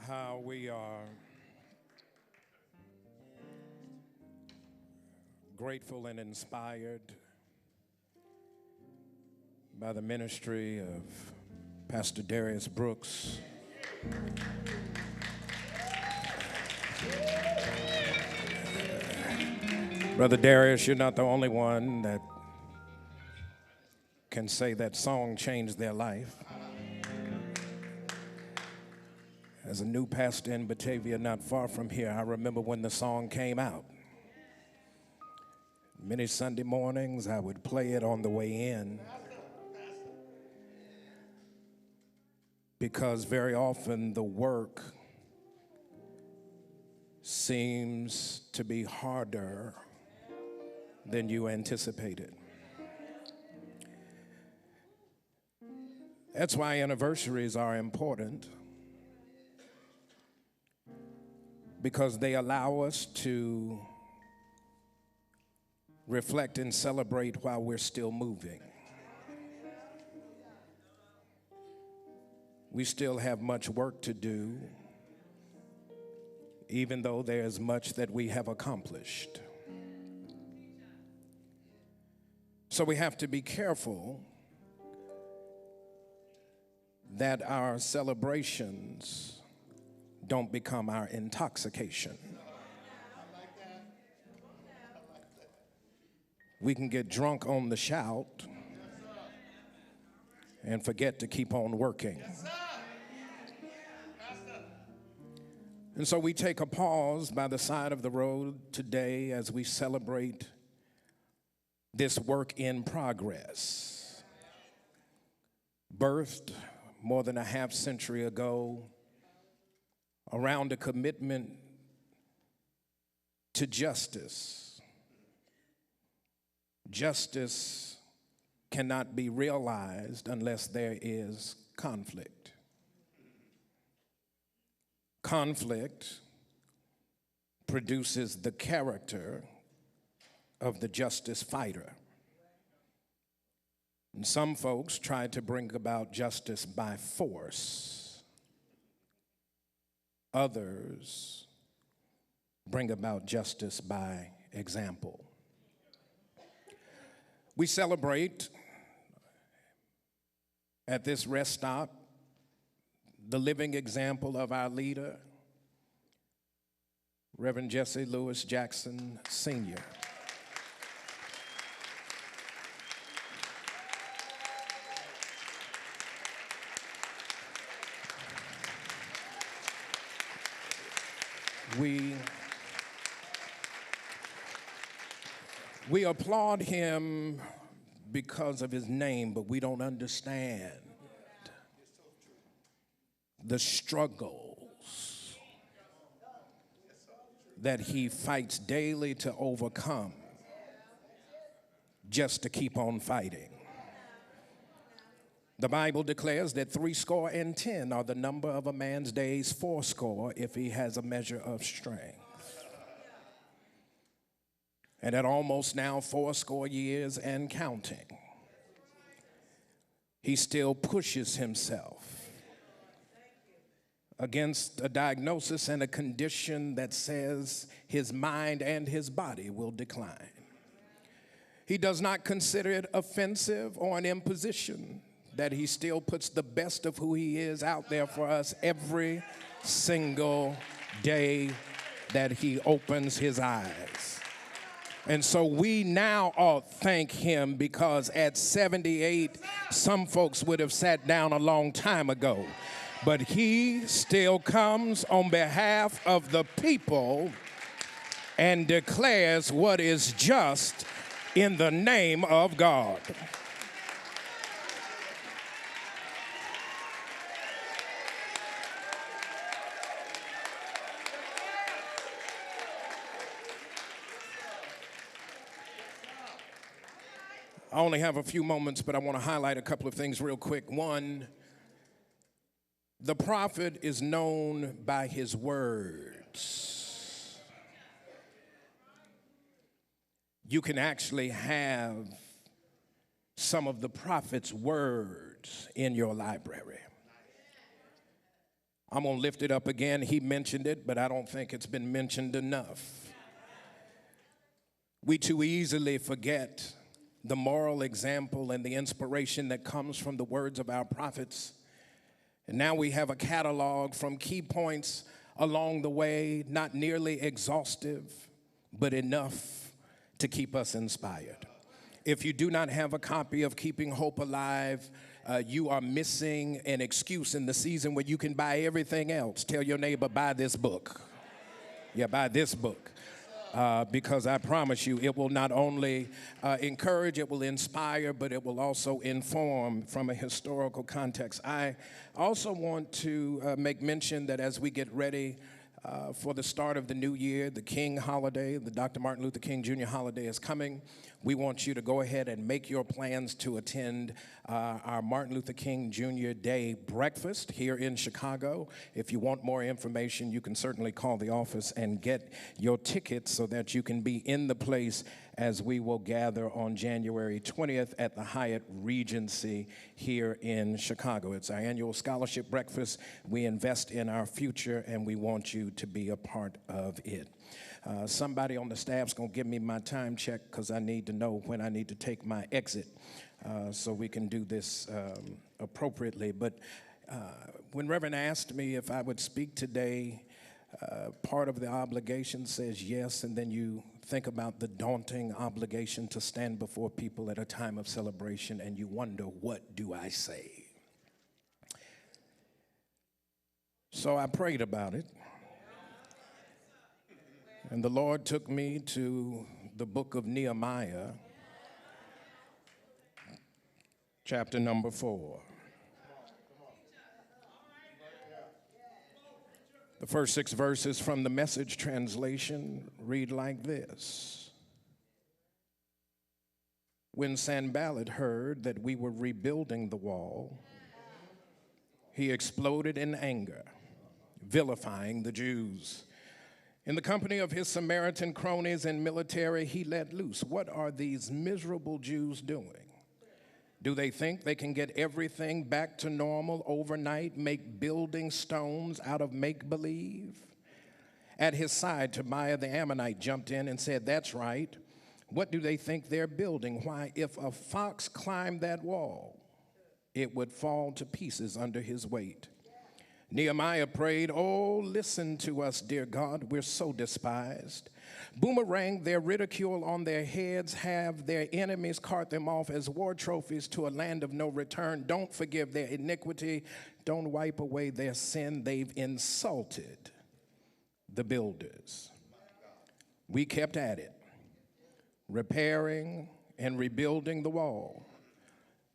how we are grateful and inspired by the ministry of Pastor Darius Brooks. Brother Darius, you're not the only one that can say that song changed their life. As a new pastor in Batavia, not far from here, I remember when the song came out. Many Sunday mornings, I would play it on the way in because very often the work seems to be harder than you anticipated. That's why anniversaries are important, because they allow us to reflect and celebrate while we're still moving. We still have much work to do, even though there's much that we have accomplished. So we have to be careful that our celebrations don't become our intoxication. We can get drunk on the shout and forget to keep on working. And so we take a pause by the side of the road today as we celebrate this work in progress, birthed more than a half century ago around a commitment to justice. Justice cannot be realized unless there is conflict. Conflict produces the character of the justice fighter. And some folks try to bring about justice by force. Others bring about justice by example. We celebrate at this rest stop the living example of our leader, Reverend Jesse Lewis Jackson Sr. We applaud him because of his name, but we don't understand the struggles that he fights daily to overcome just to keep on fighting. The Bible declares that 70 are the number of a man's days, 80 if he has a measure of strength. And at almost now 80 years and counting, he still pushes himself against a diagnosis and a condition that says his mind and his body will decline. He does not consider it offensive or an imposition that he still puts the best of who he is out there for us every single day that he opens his eyes. And so we now all thank him, because at 78, some folks would have sat down a long time ago. But he still comes on behalf of the people and declares what is just in the name of God. I only have a few moments, but I want to highlight a couple of things real quick. One, the prophet is known by his words. You can actually have some of the prophet's words in your library. I'm going to lift it up again. He mentioned it, but I don't think it's been mentioned enough. We too easily forget the moral example and the inspiration that comes from the words of our prophets. And now we have a catalog from key points along the way, not nearly exhaustive, but enough to keep us inspired. If you do not have a copy of Keeping Hope Alive, you are missing an excuse in the season where you can buy everything else. Tell your neighbor, buy this book. Yeah, buy this book. Because I promise you, it will not only encourage, it will inspire, but it will also inform from a historical context. I also want to make mention that as we get ready for the start of the new year, the King holiday, the Dr. Martin Luther King Jr. holiday is coming. We want you to go ahead and make your plans to attend our Martin Luther King Jr. Day breakfast here in Chicago. If you want more information, you can certainly call the office and get your tickets so that you can be in the place as we will gather on January 20th at the Hyatt Regency here in Chicago. It's our annual scholarship breakfast. We invest in our future, and we want you to be a part of it. Somebody on the staff's going to give me my time check because I need to know when I need to take my exit so we can do this appropriately. But when Reverend asked me if I would speak today, part of the obligation says yes, and then you think about the daunting obligation to stand before people at a time of celebration, and you wonder, what do I say? So I prayed about it. And the Lord took me to the book of Nehemiah, chapter number 4. The first 6 verses from the Message translation read like this. When Sanballat heard that we were rebuilding the wall, he exploded in anger, vilifying the Jews. In the company of his Samaritan cronies and military, he let loose. What are these miserable Jews doing? Do they think they can get everything back to normal overnight, make building stones out of make-believe? At his side, Tobiah the Ammonite jumped in and said, "That's right. What do they think they're building? Why, if a fox climbed that wall, it would fall to pieces under his weight." Nehemiah prayed, "Oh, listen to us, dear God. We're so despised. Boomerang their ridicule on their heads, have their enemies cart them off as war trophies to a land of no return. Don't forgive their iniquity. Don't wipe away their sin. They've insulted the builders." We kept at it, repairing and rebuilding the wall.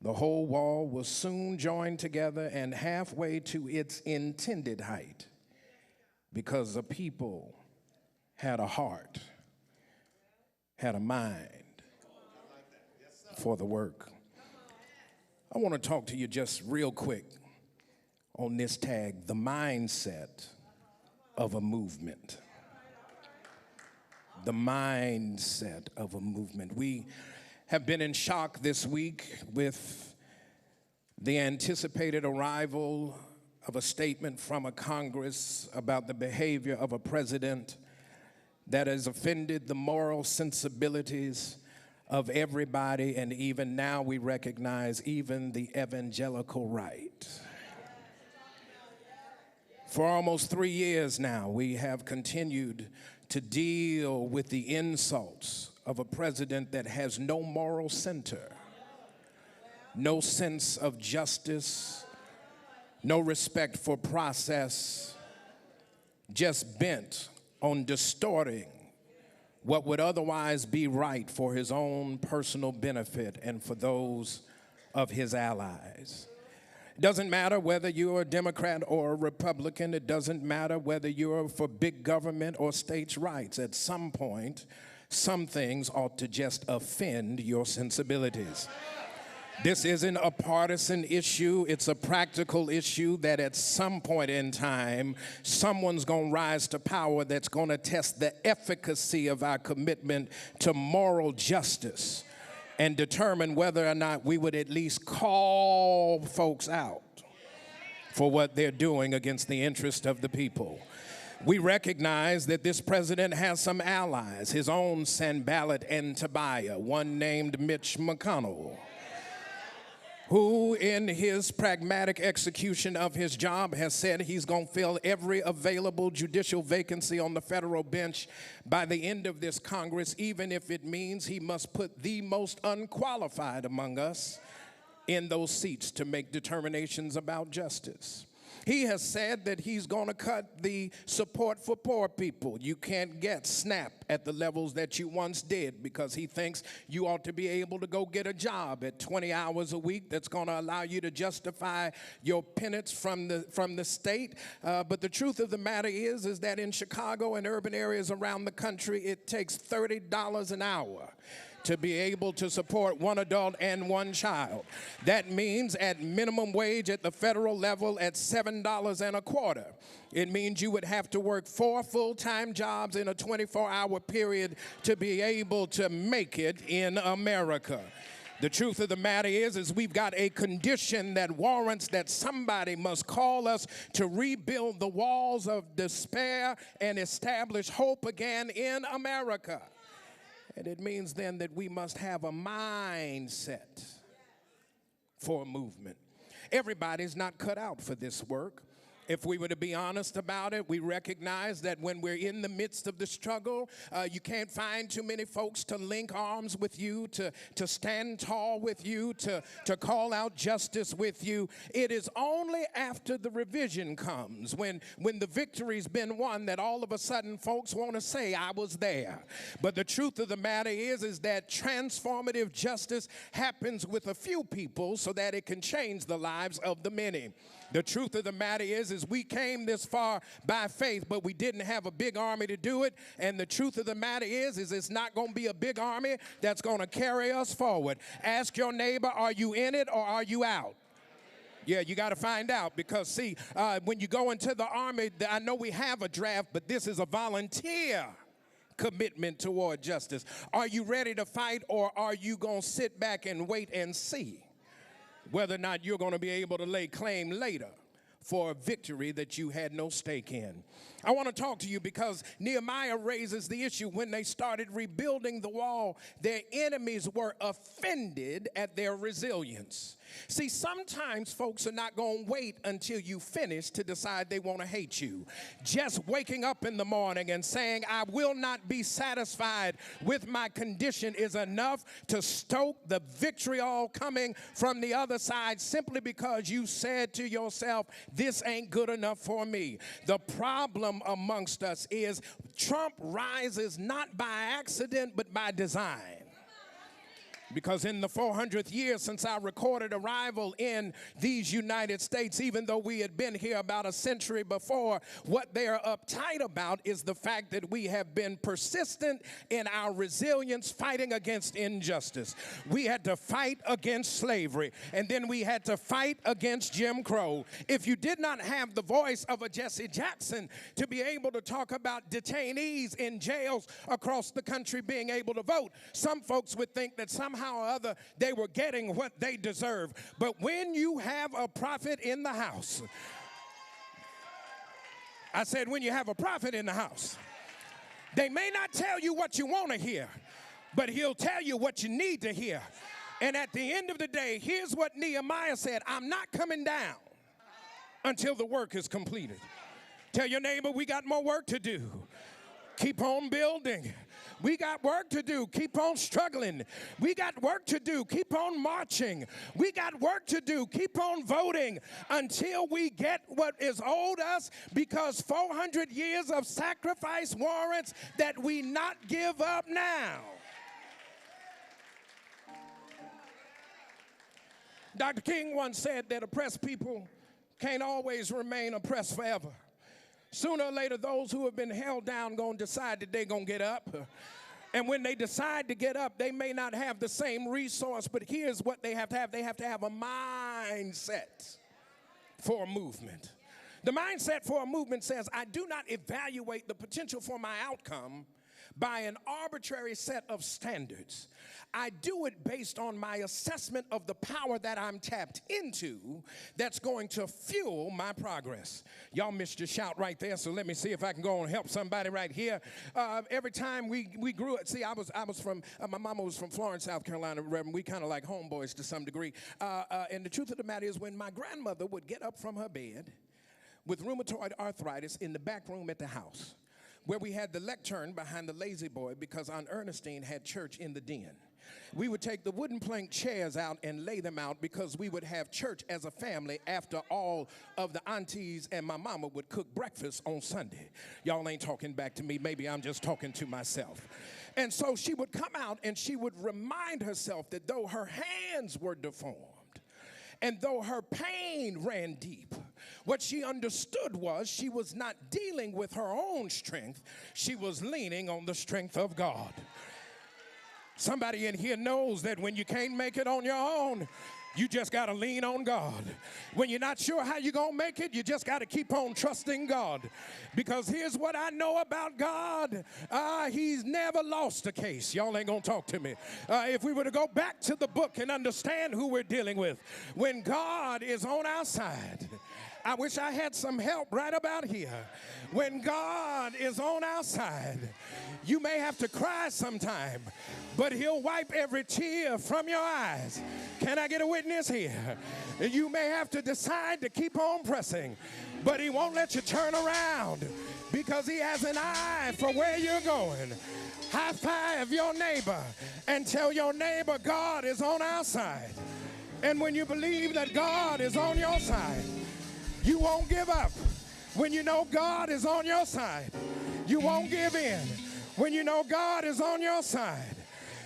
The whole wall was soon joined together and halfway to its intended height because the people had a heart, had a mind for the work. I want to talk to you just real quick on this tag, the mindset of a movement. The mindset of a movement. We have been in shock this week with the anticipated arrival of a statement from a Congress about the behavior of a president that has offended the moral sensibilities of everybody, and even now we recognize even the evangelical right. For almost 3 years now, we have continued to deal with the insults of a president that has no moral center, no sense of justice, no respect for process, just bent on distorting what would otherwise be right for his own personal benefit and for those of his allies. It doesn't matter whether you're a Democrat or a Republican. It doesn't matter whether you're for big government or states' rights. At some point, some things ought to just offend your sensibilities. This isn't a partisan issue. It's a practical issue that at some point in time, someone's going to rise to power that's going to test the efficacy of our commitment to moral justice and determine whether or not we would at least call folks out for what they're doing against the interest of the people. We recognize that this president has some allies, his own Sanballat and Tobiah, one named Mitch McConnell, who in his pragmatic execution of his job has said he's going to fill every available judicial vacancy on the federal bench by the end of this Congress, even if it means he must put the most unqualified among us in those seats to make determinations about justice. He has said that he's going to cut the support for poor people. You can't get SNAP at the levels that you once did because he thinks you ought to be able to go get a job at 20 hours a week that's going to allow you to justify your penance from the state. But the truth of the matter is that in Chicago and urban areas around the country, it takes $30 an hour to be able to support one adult and one child. That means at minimum wage at the federal level at $7.25. It means you would have to work 4 full-time jobs in a 24-hour period to be able to make it in America. The truth of the matter is we've got a condition that warrants that somebody must call us to rebuild the walls of despair and establish hope again in America. And it means then that we must have a mindset for a movement. Everybody's not cut out for this work. If we were to be honest about it, we recognize that when we're in the midst of the struggle, you can't find too many folks to link arms with you, to stand tall with you, to call out justice with you. It is only after the revision comes, when the victory's been won, that all of a sudden folks want to say, I was there. But the truth of the matter is that transformative justice happens with a few people so that it can change the lives of the many. The truth of the matter is we came this far by faith, but we didn't have a big army to do it. And the truth of the matter is it's not going to be a big army that's going to carry us forward. Ask your neighbor, are you in it or are you out? Yeah, you got to find out because, see, when you go into the army, I know we have a draft, but this is a volunteer commitment toward justice. Are you ready to fight, or are you going to sit back and wait and see whether or not you're going to be able to lay claim later for a victory that you had no stake in? I want to talk to you because Nehemiah raises the issue. When they started rebuilding the wall, their enemies were offended at their resilience. See, sometimes folks are not going to wait until you finish to decide they want to hate you. Just waking up in the morning and saying, I will not be satisfied with my condition is enough to stoke the vitriol coming from the other side simply because you said to yourself, this ain't good enough for me. The problem amongst us is Trump rises not by accident but by design. Because in the 400th year since our recorded arrival in these United States, even though we had been here about a century before, what they are uptight about is the fact that we have been persistent in our resilience fighting against injustice. We had to fight against slavery, and then we had to fight against Jim Crow. If you did not have the voice of a Jesse Jackson to be able to talk about detainees in jails across the country being able to vote, some folks would think that somehow or other they were getting what they deserve. But when you have a prophet in the house, I said when you have a prophet in the house, they may not tell you what you want to hear, but he'll tell you what you need to hear. And at the end of the day, here's what Nehemiah said: I'm not coming down until the work is completed. Tell your neighbor, we got more work to do. Keep on building. We got work to do. Keep on struggling. We got work to do. Keep on marching. We got work to do. Keep on voting until we get what is owed us, because 400 years of sacrifice warrants that we not give up now. Dr. King once said that oppressed people can't always remain oppressed forever. Sooner or later, those who have been held down going to decide that they're going to get up. And when they decide to get up, they may not have the same resource, but here's what they have to have. They have to have a mindset for a movement. The mindset for a movement says, I do not evaluate the potential for my outcome. by an arbitrary set of standards. I do it based on my assessment of the power that I'm tapped into that's going to fuel my progress. Y'all missed your shout right there, so let me see if I can go and help somebody right here. Every time we grew up, see, I was from, my mama was from Florence, South Carolina, Reverend. We kind of like homeboys to some degree. And the truth of the matter is when my grandmother would get up from her bed with rheumatoid arthritis in the back room at the house, where we had the lectern behind the lazy boy because Aunt Ernestine had church in the den. We would take the wooden plank chairs out and lay them out because we would have church as a family after all of the aunties and my mama would cook breakfast on Sunday. Y'all ain't talking back to me. Maybe I'm just talking to myself. And so she would come out and she would remind herself that though her hands were deformed and though her pain ran deep, what she understood was she was not dealing with her own strength. She was leaning on the strength of God. Somebody in here knows that when you can't make it on your own, you just got to lean on God. When you're not sure how you're going to make it, you just got to keep on trusting God. Because here's what I know about God. He's never lost a case. Y'all ain't going to talk to me. If we were to go back to the book and understand who we're dealing with, when God is on our side, I wish I had some help right about here. When God is on our side, you may have to cry sometime, but he'll wipe every tear from your eyes. Can I get a witness here? You may have to decide to keep on pressing, but he won't let you turn around because he has an eye for where you're going. High five your neighbor and tell your neighbor God is on our side. And when you believe that God is on your side, you won't give up. When you know God is on your side, you won't give in. When you know God is on your side,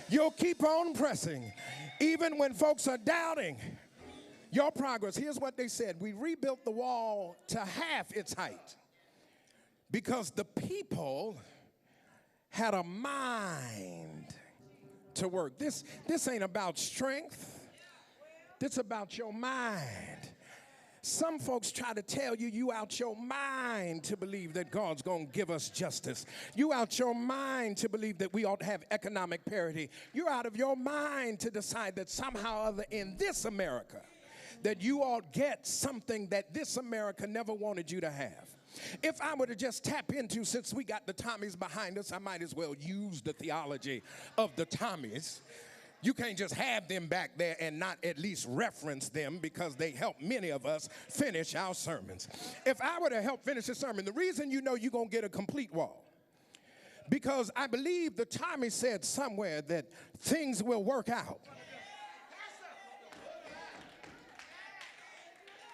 you'll keep on pressing, even when folks are doubting your progress. Here's what they said. We rebuilt the wall to half its height because the people had a mind to work. This ain't about strength. This is about your mind. Some folks try to tell you out your mind to believe that God's going to give us justice. You out your mind to believe that we ought to have economic parity. You're out of your mind to decide that somehow or other in this America that you ought get something that this America never wanted you to have. If I were to just tap into, since we got the Tommies behind us, I might as well use the theology of the Tommies. You can't just have them back there and not at least reference them because they help many of us finish our sermons. If I were to help finish a sermon, the reason you know you're going to get a complete wall, because I believe the Tommy said somewhere that things will work out.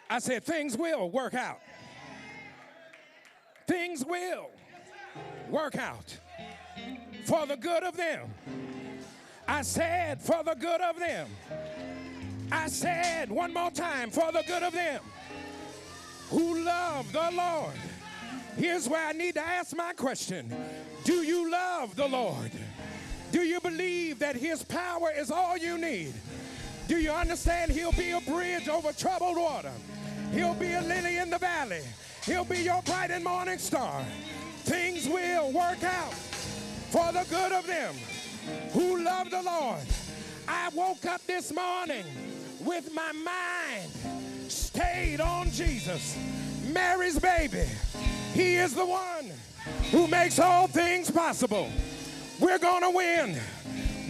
I said things will work out. Things will work out for the good of them. I said, for the good of them. I said one more time, for the good of them who love the Lord. Here's where I need to ask my question. Do you love the Lord? Do you believe that his power is all you need? Do you understand he'll be a bridge over troubled water? He'll be a lily in the valley. He'll be your bright and morning star. Things will work out for the good of them who love the Lord. I woke up this morning with my mind stayed on Jesus, Mary's baby. He is the one who makes all things possible. We're going to win.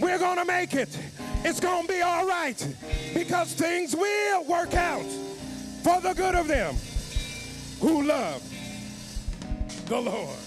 We're going to make it. It's going to be all right because things will work out for the good of them who love the Lord.